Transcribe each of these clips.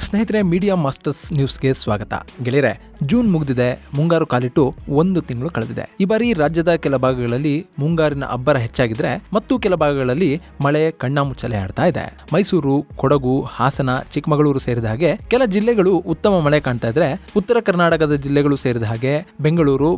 ಸ್ನೇಹಿತರೆ, media masters ನ್ಯೂಸ್ಗೆ ಸ್ವಾಗತ. ಗೆಳೆಯರೆ, ಜೂನ್ ಮುಗಿದಿದೆ, ಮುಂಗಾರು ಕಾಲಿಟ್ಟು 1 ತಿಂಗಳು ಕಳೆದಿದೆ. ಈ ಬಾರಿ ರಾಜ್ಯದ ಕೆಲ ಭಾಗಗಳಲ್ಲಿ ಮುಂಗಾರಿನ ಅಬ್ಬರ ಹೆಚ್ಚಾಗಿದ್ರೆ ಮತ್ತು ಕೆಲ ಭಾಗಗಳಲ್ಲಿ ಮಳೆ ಕಣ್ಣಾಮುಚ್ಚಲೆ ಆಡ್ತಾ ಇದೆ. ಮೈಸೂರು, ಕೊಡಗು, ಹಾಸನ, ಚಿಕ್ಕಮಗಳೂರು ಸೇರಿದ ಹಾಗೆ ಕೆಲ ಜಿಲ್ಲೆಗಳು ಉತ್ತಮ ಮಳೆ ಕಾಣ್ತಾ ಇದ್ರೆ, ಉತ್ತರ ಕರ್ನಾಟಕದ ಜಿಲ್ಲೆಗಳು ಸೇರಿದ ಹಾಗೆ ಬೆಂಗಳೂರು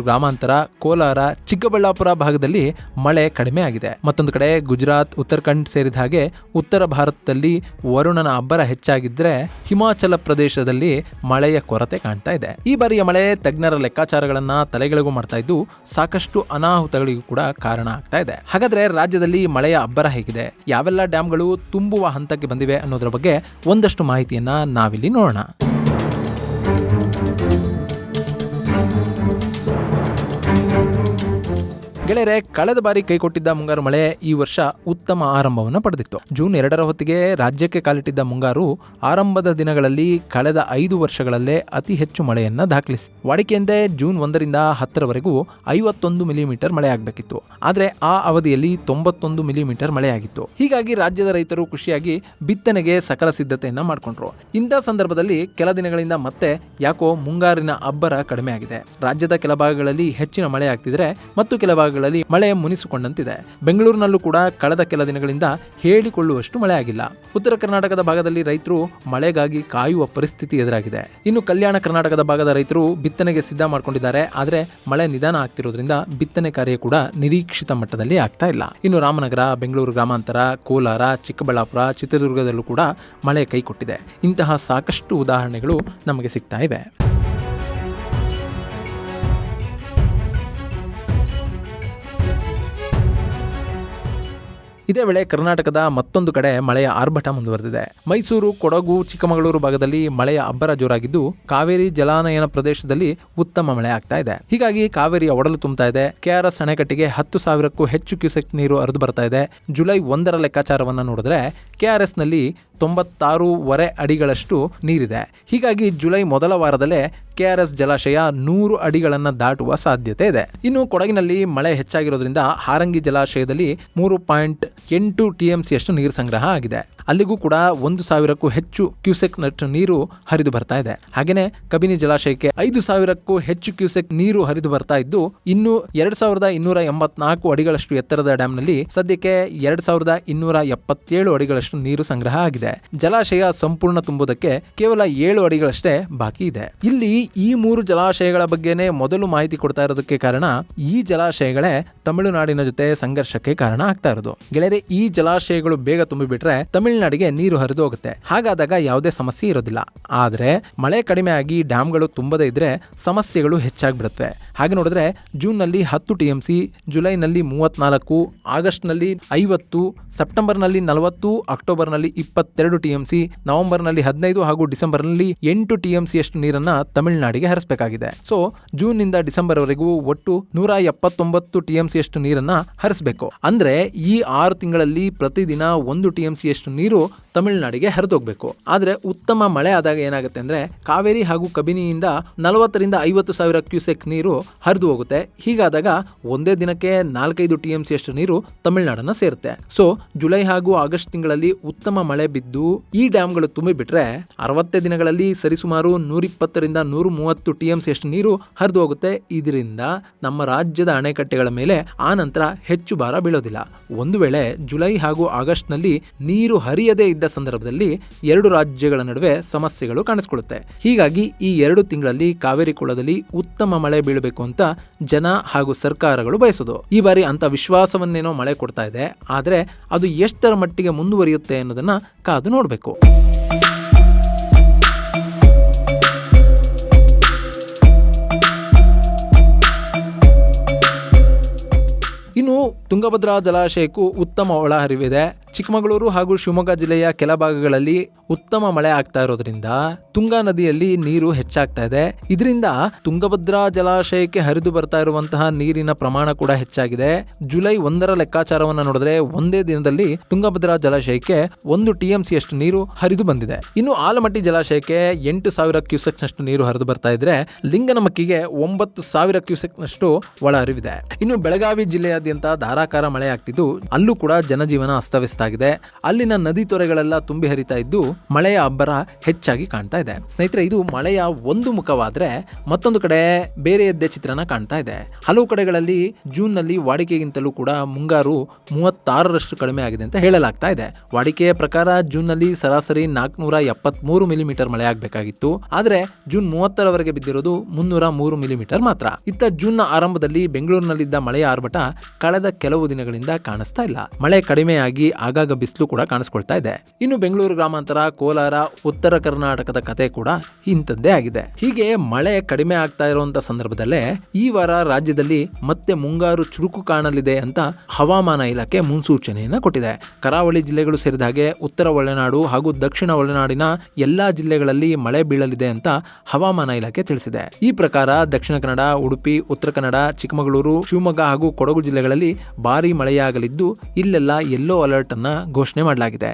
ಗ್ರಾಮಾಂತರ, ಕೋಲಾರ, ಚಿಕ್ಕಬಳ್ಳಾಪುರ ಭಾಗದಲ್ಲಿ ಮಳೆ ಕಡಿಮೆ ಆಗಿದೆ. ಮತ್ತೊಂದು ಕಡೆ ಗುಜರಾತ್, ಉತ್ತರಾಖಂಡ್ ಸೇರಿದ ಹಾಗೆ ಉತ್ತರ ಭಾರತದಲ್ಲಿ ವರುಣನ ಅಬ್ಬರ ಹೆಚ್ಚಾಗಿದ್ರೆ, ಹಿಮಾಚಲ ಪ್ರದೇಶದಲ್ಲಿ ಮಳೆಯ ಕೊರತೆ ಕಾಣ್ತಾ ಇದೆ. ಈ ಬಾರಿಯ ಮಳೆ ತಜ್ಞರ ಲೆಕ್ಕಾಚಾರಗಳನ್ನ ತಲೆಗಳಿಗೂ ಮಾಡ್ತಾ ಇದ್ದು ಸಾಕಷ್ಟು ಅನಾಹುತಗಳಿಗೂ ಕೂಡ ಕಾರಣ ಆಗ್ತಾ ಇದೆ. ಹಾಗಾದ್ರೆ ರಾಜ್ಯದಲ್ಲಿ ಮಳೆಯ ಅಬ್ಬರ ಹೇಗಿದೆ, ಯಾವೆಲ್ಲ ಡ್ಯಾಂಗಳು ತುಂಬುವ ಹಂತಕ್ಕೆ ಬಂದಿವೆ ಅನ್ನೋದ್ರ ಬಗ್ಗೆ ಒಂದಷ್ಟು ಮಾಹಿತಿಯನ್ನ ನಾವಿಲ್ಲಿ ನೋಡೋಣ. ಗೆಳೆಯರೆ, ಕಳೆದ ಬಾರಿ ಕೈಕೊಟ್ಟಿದ್ದ ಮುಂಗಾರು ಮಳೆ ಈ ವರ್ಷ ಉತ್ತಮ ಆರಂಭವನ್ನು ಪಡೆದಿತ್ತು. ಜೂನ್ 2ರ ಹೊತ್ತಿಗೆ ರಾಜ್ಯಕ್ಕೆ ಕಾಲಿಟ್ಟಿದ್ದ ಮುಂಗಾರು ಆರಂಭದ ದಿನಗಳಲ್ಲಿ ಕಳೆದ 5 ವರ್ಷಗಳಲ್ಲೇ ಅತಿ ಹೆಚ್ಚು ಮಳೆಯನ್ನ ದಾಖಲಿಸಿತು. ವಾಡಿಕೆಯಂತೆ ಜೂನ್ 1ರಿಂದ 10ರವರೆಗೂ 51 ಮಿಲಿಮೀಟರ್ ಮಳೆ ಆಗಬೇಕಿತ್ತು. ಆದ್ರೆ ಆ ಅವಧಿಯಲ್ಲಿ 91 ಮಿಲಿಮೀಟರ್ ಮಳೆಯಾಗಿತ್ತು. ಹೀಗಾಗಿ ರಾಜ್ಯದ ರೈತರು ಖುಷಿಯಾಗಿ ಬಿತ್ತನೆಗೆ ಸಕಲ ಸಿದ್ಧತೆಯನ್ನ ಮಾಡಿಕೊಂಡ್ರು. ಇಂಥ ಸಂದರ್ಭದಲ್ಲಿ ಕೆಲ ದಿನಗಳಿಂದ ಮತ್ತೆ ಯಾಕೋ ಮುಂಗಾರಿನ ಅಬ್ಬರ ಕಡಿಮೆ ಆಗಿದೆ. ರಾಜ್ಯದ ಕೆಲ ಭಾಗಗಳಲ್ಲಿ ಹೆಚ್ಚಿನ ಮಳೆ ಆಗ್ತಿದ್ರೆ ಮತ್ತು ಕೆಲ ಭಾಗಗಳಲ್ಲಿ ಮಳೆ ಮುನಿಸಿಕೊಂಡಂತಿದೆ. ಬೆಂಗಳೂರಿನಲ್ಲೂ ಕೂಡ ಕಳೆದ ಕೆಲ ದಿನಗಳಿಂದ ಹೇಳಿಕೊಳ್ಳುವಷ್ಟು ಮಳೆ ಆಗಿಲ್ಲ. ಉತ್ತರ ಕರ್ನಾಟಕದ ಭಾಗದಲ್ಲಿ ರೈತರು ಮಳೆಗಾಗಿ ಕಾಯುವ ಪರಿಸ್ಥಿತಿ ಎದುರಾಗಿದೆ. ಇನ್ನು ಕಲ್ಯಾಣ ಕರ್ನಾಟಕದ ಭಾಗದ ರೈತರು ಬಿತ್ತನೆಗೆ ಸಿದ್ಧ ಮಾಡ್ಕೊಂಡಿದ್ದಾರೆ. ಆದ್ರೆ ಮಳೆ ನಿಧಾನ ಆಗ್ತಿರೋದ್ರಿಂದ ಬಿತ್ತನೆ ಕಾರ್ಯ ಕೂಡ ನಿರೀಕ್ಷಿತ ಮಟ್ಟದಲ್ಲಿ ಆಗ್ತಾ ಇಲ್ಲ. ಇನ್ನು ರಾಮನಗರ, ಬೆಂಗಳೂರು ಗ್ರಾಮಾಂತರ, ಕೋಲಾರ, ಚಿಕ್ಕಬಳ್ಳಾಪುರ, ಚಿತ್ರದುರ್ಗದಲ್ಲೂ ಕೂಡ ಮಳೆ ಕೈಕೊಟ್ಟಿದೆ. ಇಂತಹ ಸಾಕಷ್ಟು ಉದಾಹರಣೆಗಳು ನಮಗೆ ಸಿಗ್ತಾ ಇವೆ. ಇದೇ ವೇಳೆ ಕರ್ನಾಟಕದ ಮತ್ತೊಂದು ಕಡೆ ಮಳೆಯ ಆರ್ಭಟ ಮುಂದುವರೆದಿದೆ. ಮೈಸೂರು, ಕೊಡಗು, ಚಿಕ್ಕಮಗಳೂರು ಭಾಗದಲ್ಲಿ ಮಳೆಯ ಅಬ್ಬರ ಜೋರಾಗಿದ್ದು, ಕಾವೇರಿ ಜಲಾನಯನ ಪ್ರದೇಶದಲ್ಲಿ ಉತ್ತಮ ಮಳೆ ಆಗ್ತಾ ಇದೆ. ಹೀಗಾಗಿ ಕಾವೇರಿಯ ಒಡಲು ತುಂಬುತ್ತಾ ಇದೆ. ಕೆಆರ್ಎಸ್ ಅಣೆಕಟ್ಟಿಗೆ 10,000ಕ್ಕೂ ಹೆಚ್ಚು ಕ್ಯೂಸೆಕ್ ನೀರು ಹರಿದು ಬರ್ತಾ ಇದೆ. ಜುಲೈ 1ರ ಲೆಕ್ಕಾಚಾರವನ್ನು ನೋಡಿದ್ರೆ ಕೆಆರ್ಎಸ್ನಲ್ಲಿ 96.5 ಅಡಿಗಳಷ್ಟು ನೀರಿದೆ. ಹೀಗಾಗಿ ಜುಲೈ ಮೊದಲ ವಾರದಲ್ಲೇ ಕೆಆರ್ಎಸ್ ಜಲಾಶಯ 100 ಅಡಿಗಳನ್ನು ದಾಟುವ ಸಾಧ್ಯತೆ ಇದೆ. ಇನ್ನು ಕೊಡಗಿನಲ್ಲಿ ಮಳೆ ಹೆಚ್ಚಾಗಿರೋದ್ರಿಂದ ಹಾರಂಗಿ ಜಲಾಶಯದಲ್ಲಿ 3.8 TMC ಅಷ್ಟು ನೀರು ಸಂಗ್ರಹ ಆಗಿದೆ. ಅಲ್ಲಿಗೂ ಕೂಡ 1,000ಕ್ಕೂ ಹೆಚ್ಚು ಕ್ಯೂಸೆಕ್ ನಷ್ಟು ನೀರು ಹರಿದು ಬರ್ತಾ ಇದೆ. ಹಾಗೇನೆ ಕಬಿನಿ ಜಲಾಶಯಕ್ಕೆ 5,000ಕ್ಕೂ ಹೆಚ್ಚು ಕ್ಯೂಸೆಕ್ ನೀರು ಹರಿದು ಬರ್ತಾ ಇದ್ದು, ಇನ್ನು 2,284 ಅಡಿಗಳಷ್ಟು ಎತ್ತರದ ಡ್ಯಾಂನಲ್ಲಿ ಸದ್ಯಕ್ಕೆ 2,277 ಅಡಿಗಳಷ್ಟು ನೀರು ಸಂಗ್ರಹ ಆಗಿದೆ. ಜಲಾಶಯ ಸಂಪೂರ್ಣ ತುಂಬುವುದಕ್ಕೆ ಕೇವಲ 7 ಅಡಿಗಳಷ್ಟೇ ಬಾಕಿ ಇದೆ. ಇಲ್ಲಿ ಈ 3 ಜಲಾಶಯಗಳ ಬಗ್ಗೆನೇ ಮೊದಲು ಮಾಹಿತಿ ಕೊಡ್ತಾ ಇರೋದಕ್ಕೆ ಕಾರಣ, ಈ ಜಲಾಶಯಗಳೇ ತಮಿಳುನಾಡಿನ ಜೊತೆ ಸಂಘರ್ಷಕ್ಕೆ ಕಾರಣ ಆಗ್ತಾ ಇರೋದು. ಗೆಳೆಯರೆ, ಈ ಜಲಾಶಯಗಳು ಬೇಗ ತುಂಬಿಬಿಟ್ರೆ ತಮಿಳುನಾಡಿಗೆ ನೀರು ಹರಿದು ಹೋಗುತ್ತೆ. ಹಾಗಾದಾಗ ಯಾವುದೇ ಸಮಸ್ಯೆ ಇರೋದಿಲ್ಲ. ಆದ್ರೆ ಮಳೆ ಕಡಿಮೆ ಆಗಿ ಡ್ಯಾಂಗಳು ತುಂಬದೇ ಇದ್ರೆ ಸಮಸ್ಯೆಗಳು ಹೆಚ್ಚಾಗ್ಬಿಡುತ್ತವೆ. ಹಾಗೆ ನೋಡಿದ್ರೆ ಜೂನ್ನಲ್ಲಿ 10 TMC, ಜುಲೈನಲ್ಲಿ 34, ಆಗಸ್ಟ್ನಲ್ಲಿ 50, ಸೆಪ್ಟೆಂಬರ್ನಲ್ಲಿ 40, ಅಕ್ಟೋಬರ್ನಲ್ಲಿ 22 TMC, ನವೆಂಬರ್ನಲ್ಲಿ 15 ಹಾಗೂ ಡಿಸೆಂಬರ್ನಲ್ಲಿ 8 TMC ಅಷ್ಟು ನೀರನ್ನ ತಮಿಳುನಾಡಿಗೆ ಹರಿಸಬೇಕಾಗಿದೆ. ಸೊ ಜೂನ್ ನಿಂದ ಡಿಸೆಂಬರ್ ವರೆಗೂ ಒಟ್ಟು 179 TMC ಅಷ್ಟು ನೀರನ್ನ ಹರಿಸಬೇಕು. ಅಂದ್ರೆ ಈ 6 ತಿಂಗಳಲ್ಲಿ ಪ್ರತಿದಿನ 1 TMC ಅಷ್ಟು ನೀರು ತಮಿಳುನಾಡಿಗೆ ಹರಿದೋಗ್ಬೇಕು. ಆದ್ರೆ ಉತ್ತಮ ಮಳೆ ಆದಾಗ ಏನಾಗುತ್ತೆ ಅಂದ್ರೆ, ಕಾವೇರಿ ಹಾಗೂ ಕಬಿನಿಯಿಂದ 40ರಿಂದ 50,000 ಕ್ಯೂಸೆಕ್ ನೀರು ಹರಿದು ಹೋಗುತ್ತೆ. ಹೀಗಾದಾಗ ಒಂದೇ ದಿನಕ್ಕೆ 4-5 TMC ಅಷ್ಟು ನೀರು ತಮಿಳುನಾಡನ್ನ ಸೇರುತ್ತೆ. ಸೊ ಜುಲೈ ಹಾಗೂ ಆಗಸ್ಟ್ ತಿಂಗಳಲ್ಲಿ ಉತ್ತಮ ಮಳೆ ಬಿದ್ದು ಈ ಡ್ಯಾಂಗಳು ತುಂಬಿಬಿಟ್ರೆ 60 ದಿನಗಳಲ್ಲಿ ಸರಿಸುಮಾರು 120ರಿಂದ 130 TMC ಅಷ್ಟು ನೀರು ಹರಿದು ಹೋಗುತ್ತೆ. ಇದರಿಂದ ನಮ್ಮ ರಾಜ್ಯದ ಅಣೆಕಟ್ಟೆಗಳ ಮೇಲೆ ಆ ನಂತರ ಹೆಚ್ಚು ಭಾರ ಬೀಳೋದಿಲ್ಲ. ಒಂದು ವೇಳೆ ಜುಲೈ ಹಾಗೂ ಆಗಸ್ಟ್ ನಲ್ಲಿ ನೀರು ಹರಿಯದೇ ಇದ್ದ ಸಂದರ್ಭದಲ್ಲಿ 2 ರಾಜ್ಯಗಳ ನಡುವೆ ಸಮಸ್ಯೆಗಳು ಕಾಣಿಸಿಕೊಳ್ಳುತ್ತೆ. ಹೀಗಾಗಿ ಈ 2 ತಿಂಗಳಲ್ಲಿ ಕಾವೇರಿ ಕೊಳದಲ್ಲಿ ಉತ್ತಮ ಮಳೆ ಬೀಳಬೇಕು ಅಂತ ಜನ ಹಾಗೂ ಸರ್ಕಾರಗಳು ಬಯಸೋದು. ಈ ಬಾರಿ ಅಂತ ವಿಶ್ವಾಸವನ್ನೇನೋ ಮಳೆ ಕೊಡ್ತಾ ಇದೆ. ಆದ್ರೆ ಅದು ಎಷ್ಟರ ಮಟ್ಟಿಗೆ ಮುಂದುವರಿಯುತ್ತೆ ಅನ್ನೋದನ್ನ ಕಾದು ನೋಡಬೇಕು. ಇನ್ನು ತುಂಗಭದ್ರಾ ಜಲಾಶಯಕ್ಕೂ ಉತ್ತಮ ಒಳಹರಿವಿದೆ. ಚಿಕ್ಕಮಗಳೂರು ಹಾಗೂ ಶಿವಮೊಗ್ಗ ಜಿಲ್ಲೆಯ ಕೆಲ ಭಾಗಗಳಲ್ಲಿ ಉತ್ತಮ ಮಳೆ ಆಗ್ತಾ ಇರೋದ್ರಿಂದ ತುಂಗಾ ನದಿಯಲ್ಲಿ ನೀರು ಹೆಚ್ಚಾಗ್ತಾ ಇದೆ. ಇದರಿಂದ ತುಂಗಭದ್ರಾ ಜಲಾಶಯಕ್ಕೆ ಹರಿದು ಬರ್ತಾ ಇರುವಂತಹ ನೀರಿನ ಪ್ರಮಾಣ ಕೂಡ ಹೆಚ್ಚಾಗಿದೆ. ಜುಲೈ 1ರ ಲೆಕ್ಕಾಚಾರವನ್ನು ನೋಡಿದ್ರೆ ಒಂದೇ ದಿನದಲ್ಲಿ ತುಂಗಭದ್ರಾ ಜಲಾಶಯಕ್ಕೆ 1 TMC ಅಷ್ಟು ನೀರು ಹರಿದು ಬಂದಿದೆ. ಇನ್ನು ಆಲಮಟ್ಟಿ ಜಲಾಶಯಕ್ಕೆ 8,000 ಕ್ಯೂಸೆಕ್ ನಷ್ಟು ನೀರು ಹರಿದು ಬರ್ತಾ ಇದ್ರೆ, ಲಿಂಗನಮಕ್ಕಿಗೆ 9,000 ಕ್ಯೂಸೆಕ್ ನಷ್ಟು ಒಳ ಹರಿವಿದೆ. ಇನ್ನು ಬೆಳಗಾವಿ ಜಿಲ್ಲೆಯಾದ್ಯಂತ ಧಾರಾಕಾರ ಮಳೆ ಆಗ್ತಿದ್ದು, ಅಲ್ಲೂ ಕೂಡ ಜನಜೀವನ ಅಸ್ತವ್ಯಸ್ತ ಸಾಗಿದೆ. ಅಲ್ಲಿನ ನದಿ ತೊರೆಗಳೆಲ್ಲ ತುಂಬಿ ಹರಿತಾ ಇದ್ದು ಮಳೆಯ ಅಬ್ಬರ ಹೆಚ್ಚಾಗಿ ಕಾಣ್ತಾ ಇದೆ. ಸ್ನೇಹಿತರೆ, ಇದು ಮಳೆಯ ಒಂದು ಮುಖವಾದ್ರೆ ಮತ್ತೊಂದು ಕಡೆ ಬೇರೆಯದ್ದೇ ಚಿತ್ರಣ ಕಾಣ್ತಾ ಇದೆ. ಹಲವು ಕಡೆಗಳಲ್ಲಿ ಜೂನ್ ನಲ್ಲಿ ವಾಡಿಕೆಗಿಂತಲೂ ಕೂಡ ಮುಂಗಾರು 36ರಷ್ಟು ಕಡಿಮೆ ಆಗಿದೆ ಅಂತ ಹೇಳಲಾಗ್ತಾ ಇದೆ. ವಾಡಿಕೆಯ ಪ್ರಕಾರ ಜೂನ್ ನಲ್ಲಿ ಸರಾಸರಿ 473 ಮಿಲಿಮೀಟರ್ ಮಳೆ ಆಗಬೇಕಾಗಿತ್ತು. ಆದ್ರೆ ಜೂನ್ 30ರವರೆಗೆ ಬಿದ್ದಿರೋದು 303 ಮಿಲಿಮೀಟರ್ ಮಾತ್ರ. ಇತ್ತ ಜೂನ್ ನ ಆರಂಭದಲ್ಲಿ ಬೆಂಗಳೂರಿನಲ್ಲಿದ್ದ ಮಳೆಯ ಆರ್ಭಟ ಕಳೆದ ಕೆಲವು ದಿನಗಳಿಂದ ಕಾಣಿಸ್ತಾ ಇಲ್ಲ. ಮಳೆ ಕಡಿಮೆಯಾಗಿ ಆಗಾಗ ಬಿಸಿಲು ಕೂಡ ಕಾಣಿಸ್ಕೊಳ್ತಾ ಇದೆ. ಇನ್ನು ಬೆಂಗಳೂರು ಗ್ರಾಮಾಂತರ, ಕೋಲಾರ, ಉತ್ತರ ಕರ್ನಾಟಕದ ಕತೆ ಕೂಡ ಇಂಥದ್ದೇ ಆಗಿದೆ. ಹೀಗೆ ಮಳೆ ಕಡಿಮೆ ಆಗ್ತಾ ಇರುವಂತ ಸಂದರ್ಭದಲ್ಲೇ ಈ ವಾರ ರಾಜ್ಯದಲ್ಲಿ ಮತ್ತೆ ಮುಂಗಾರು ಚುರುಕು ಕಾಣಲಿದೆ ಅಂತ ಹವಾಮಾನ ಇಲಾಖೆ ಮುನ್ಸೂಚನೆಯನ್ನ ಕೊಟ್ಟಿದೆ. ಕರಾವಳಿ ಜಿಲ್ಲೆಗಳು ಸೇರಿದ ಹಾಗೆ ಉತ್ತರ ಒಳನಾಡು ಹಾಗೂ ದಕ್ಷಿಣ ಒಳನಾಡಿನ ಎಲ್ಲಾ ಜಿಲ್ಲೆಗಳಲ್ಲಿ ಮಳೆ ಬೀಳಲಿದೆ ಅಂತ ಹವಾಮಾನ ಇಲಾಖೆ ತಿಳಿಸಿದೆ. ಈ ಪ್ರಕಾರ ದಕ್ಷಿಣ ಕನ್ನಡ, ಉಡುಪಿ, ಉತ್ತರ ಕನ್ನಡ, ಚಿಕ್ಕಮಗಳೂರು, ಶಿವಮೊಗ್ಗ ಹಾಗೂ ಕೊಡಗು ಜಿಲ್ಲೆಗಳಲ್ಲಿ ಭಾರೀ ಮಳೆಯಾಗಲಿದ್ದು ಇಲ್ಲೆಲ್ಲ ಯೆಲ್ಲೋ ಅಲರ್ಟ್ ಅನ್ನ ಘೋಷಣೆ ಮಾಡಲಾಗಿದೆ.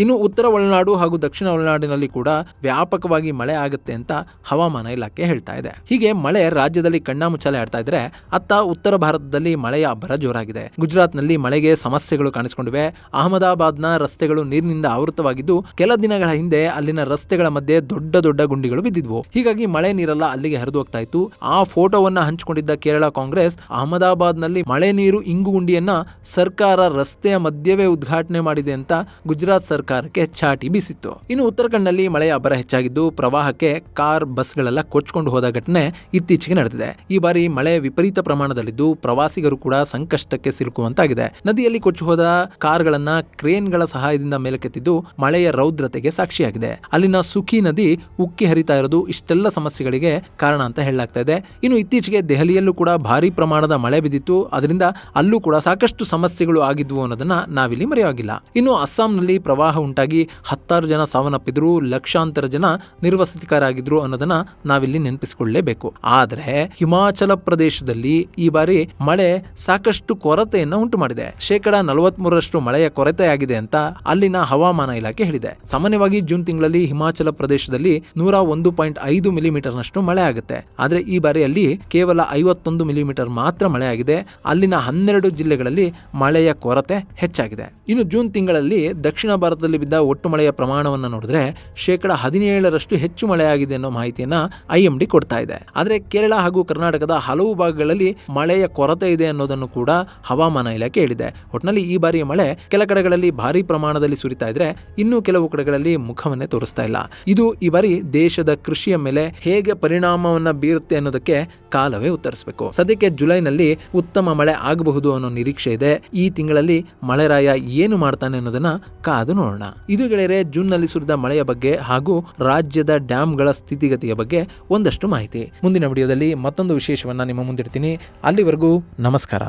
ಇನ್ನು ಉತ್ತರ ಒಳನಾಡು ಹಾಗೂ ದಕ್ಷಿಣ ಒಳನಾಡಿನಲ್ಲಿ ಕೂಡ ವ್ಯಾಪಕವಾಗಿ ಮಳೆ ಆಗುತ್ತೆ ಅಂತ ಹವಾಮಾನ ಇಲಾಖೆ ಹೇಳ್ತಾ ಇದೆ. ಹೀಗೆ ಮಳೆ ರಾಜ್ಯದಲ್ಲಿ ಕಣ್ಣಾಮುಚ್ಚಾಲೆ ಆಡ್ತಾ ಇದ್ರೆ ಅತ್ತ ಉತ್ತರ ಭಾರತದಲ್ಲಿ ಮಳೆಯ ಅಬ್ಬರ ಜೋರಾಗಿದೆ. ಗುಜರಾತ್ನಲ್ಲಿ ಮಳೆಗೆ ಸಮಸ್ಯೆಗಳು ಕಾಣಿಸಿಕೊಂಡಿವೆ. ಅಹಮದಾಬಾದ್ನ ರಸ್ತೆಗಳು ನೀರಿನಿಂದ ಆವೃತವಾಗಿದ್ದು ಕೆಲ ದಿನಗಳ ಹಿಂದೆ ಅಲ್ಲಿನ ರಸ್ತೆಗಳ ಮಧ್ಯೆ ದೊಡ್ಡ ದೊಡ್ಡ ಗುಂಡಿಗಳು ಬಿದ್ದಿದ್ವು. ಹೀಗಾಗಿ ಮಳೆ ನೀರೆಲ್ಲ ಅಲ್ಲಿಗೆ ಹರಿದು ಹೋಗ್ತಾ ಇತ್ತು. ಆ ಫೋಟೋವನ್ನ ಹಂಚಿಕೊಂಡಿದ್ದ ಕೇರಳ ಕಾಂಗ್ರೆಸ್ ಅಹಮದಾಬಾದ್ನಲ್ಲಿ ಮಳೆ ನೀರು ಇಂಗು ಗುಂಡಿಯನ್ನ ಸರ್ಕಾರ ರಸ್ತೆಯ ಮಧ್ಯವೇ ಉದ್ಘಾಟನೆ ಮಾಡಿದೆ ಅಂತ ಗುಜರಾತ್ ಸರ್ಕಾರಕ್ಕೆ ಚಾಟಿ ಬೀಸಿತ್ತು. ಇನ್ನು ಉತ್ತರಾಖಂಡ್ನಲ್ಲಿ ಮಳೆಯ ಅಬ್ಬರ ಹೆಚ್ಚಾಗಿದ್ದು ಪ್ರವಾಹಕ್ಕೆ ಕಾರ್, ಬಸ್ಗಳೆಲ್ಲ ಕೊಚ್ಕೊಂಡು ಹೋದ ಘಟನೆ ಇತ್ತೀಚೆಗೆ ನಡೆದಿದೆ. ಈ ಬಾರಿ ಮಳೆ ವಿಪರೀತ ಪ್ರಮಾಣದಲ್ಲಿದ್ದು ಪ್ರವಾಸಿಗರು ಕೂಡ ಸಂಕಷ್ಟಕ್ಕೆ ಸಿಲುಕುವಂತಾಗಿದೆ. ನದಿಯಲ್ಲಿ ಕೊಚ್ಚಿ ಹೋದ ಕಾರ್ಗಳನ್ನ ಕ್ರೇನ್ಗಳ ಸಹಾಯದಿಂದ ಮೇಲಕ್ಕೆತ್ತಿದ್ದು ಮಳೆಯ ರೌದ್ರತೆಗೆ ಸಾಕ್ಷಿಯಾಗಿದೆ. ಅಲ್ಲಿನ ಸುಖಿ ನದಿ ಉಕ್ಕಿ ಹರಿತಾ ಇರೋದು ಇಷ್ಟೆಲ್ಲ ಸಮಸ್ಯೆಗಳಿಗೆ ಕಾರಣ ಅಂತ ಹೇಳಲಾಗ್ತಾ ಇದೆ. ಇನ್ನು ಇತ್ತೀಚೆಗೆ ದೆಹಲಿಯಲ್ಲೂ ಕೂಡ ಭಾರಿ ಪ್ರಮಾಣದ ಮಳೆ ಬಿದ್ದಿತ್ತು. ಅದರಿಂದ ಅಲ್ಲೂ ಕೂಡ ಸಾಕಷ್ಟು ಸಮಸ್ಯೆಗಳು ಆಗಿದ್ವು ಅನ್ನೋದನ್ನ ನಾವಿಲ್ಲಿ ಮರೆಯಾಗಿಲ್ಲ. ಇನ್ನು ಅಸ್ಸಾಂನಲ್ಲಿ ಪ್ರವಾಹ ಉಂಟಾಗಿ 10 ಜನ ಸಾವನ್ನಪ್ಪಿದ್ರು, ಲಕ್ಷಾಂತರ ಜನ ನಿರ್ವಸತಿಕರಾಗಿದ್ರು ಅನ್ನೋದನ್ನ ನಾವಿಲ್ಲಿ ನೆನಪಿಸಿಕೊಳ್ಳಲೇಬೇಕು. ಆದ್ರೆ ಹಿಮಾಚಲ ಪ್ರದೇಶದಲ್ಲಿ ಈ ಬಾರಿ ಮಳೆ ಸಾಕಷ್ಟು ಕೊರತೆಯನ್ನ ಉಂಟು ಮಾಡಿದೆ. 43% ಮಳೆಯ ಕೊರತೆಯಾಗಿದೆ ಅಂತ ಅಲ್ಲಿನ ಹವಾಮಾನ ಇಲಾಖೆ ಹೇಳಿದೆ. ಸಾಮಾನ್ಯವಾಗಿ ಜೂನ್ ತಿಂಗಳಲ್ಲಿ ಹಿಮಾಚಲ ಪ್ರದೇಶದಲ್ಲಿ 101.5 ಮಿಲಿಮೀಟರ್ ನಷ್ಟು ಮಳೆ ಆಗುತ್ತೆ. ಆದ್ರೆ ಈ ಬಾರಿ ಅಲ್ಲಿ ಕೇವಲ 51 ಮಿಲಿಮೀಟರ್ ಮಾತ್ರ ಮಳೆ ಆಗಿದೆ. ಅಲ್ಲಿನ 12 ಜಿಲ್ಲೆಗಳಲ್ಲಿ ಮಳೆಯ ಕೊರತೆ ಹೆಚ್ಚಾಗಿದೆ. ಇನ್ನು ಜೂನ್ ತಿಂಗಳಲ್ಲಿ ದಕ್ಷಿಣ ಭಾರತದಲ್ಲಿ ಬಿದ್ದ ಒಟ್ಟು ಮಳೆಯ ಪ್ರಮಾಣವನ್ನು ನೋಡಿದ್ರೆ 17% ಹೆಚ್ಚು ಮಳೆಯಾಗಿದೆ ಅನ್ನೋ ಮಾಹಿತಿಯನ್ನ IMD ಕೊಡ್ತಾ ಇದೆ. ಆದ್ರೆ ಕೇರಳ ಹಾಗೂ ಕರ್ನಾಟಕದ ಹಲವು ಭಾಗಗಳಲ್ಲಿ ಮಳೆಯ ಕೊರತೆ ಇದೆ ಅನ್ನೋದನ್ನು ಕೂಡ ಹವಾಮಾನ ಇಲಾಖೆ ಹೇಳಿದೆ. ಒಟ್ಟಿನಲ್ಲಿ ಈ ಬಾರಿಯ ಮಳೆ ಕೆಲ ಕಡೆಗಳಲ್ಲಿ ಭಾರಿ ಪ್ರಮಾಣದಲ್ಲಿ ಸುರಿತಾ ಇದ್ರೆ ಇನ್ನು ಕೆಲವು ಕಡೆಗಳಲ್ಲಿ ಮುಖವನ್ನೇ ತೋರಿಸ್ತಾ ಇಲ್ಲ. ಇದು ಈ ಬಾರಿ ದೇಶದ ಕೃಷಿಯ ಮೇಲೆ ಹೇಗೆ ಪರಿಣಾಮವನ್ನ ಬೀರುತ್ತೆ ಅನ್ನೋದಕ್ಕೆ ಕಾಲವೇ ಉತ್ತರಿಸಬೇಕು. ಸದ್ಯಕ್ಕೆ ಜುಲೈನಲ್ಲಿ ಉತ್ತಮ ಮಳೆ ಆಗಬಹುದು ಅನ್ನೋ ನಿರೀಕ್ಷೆ ಇದೆ. ಈ ತಿಂಗಳಲ್ಲಿ ಮಳೆರಾಯ ಏನು ಮಾಡ್ತಾನೆ ಅನ್ನೋದನ್ನ ಕಾದು ನೋಡೋಣ. ಇದು ಗೆಳೆಯರೆ ಜೂನ್ ನಲ್ಲಿ ಸುರಿದ ಮಳೆಯ ಬಗ್ಗೆ ಹಾಗೂ ರಾಜ್ಯದ ಡ್ಯಾಮ್ಗಳ ಸ್ಥಿತಿಗತಿಯ ಬಗ್ಗೆ ಒಂದಷ್ಟು ಮಾಹಿತಿ. ಮುಂದಿನ ವಿಡಿಯೋದಲ್ಲಿ ಮತ್ತೊಂದು ವಿಶೇಷವನ್ನ ನಿಮ್ಮ ಮುಂದಿಡ್ತೀನಿ. ಅಲ್ಲಿವರೆಗೂ ನಮಸ್ಕಾರ.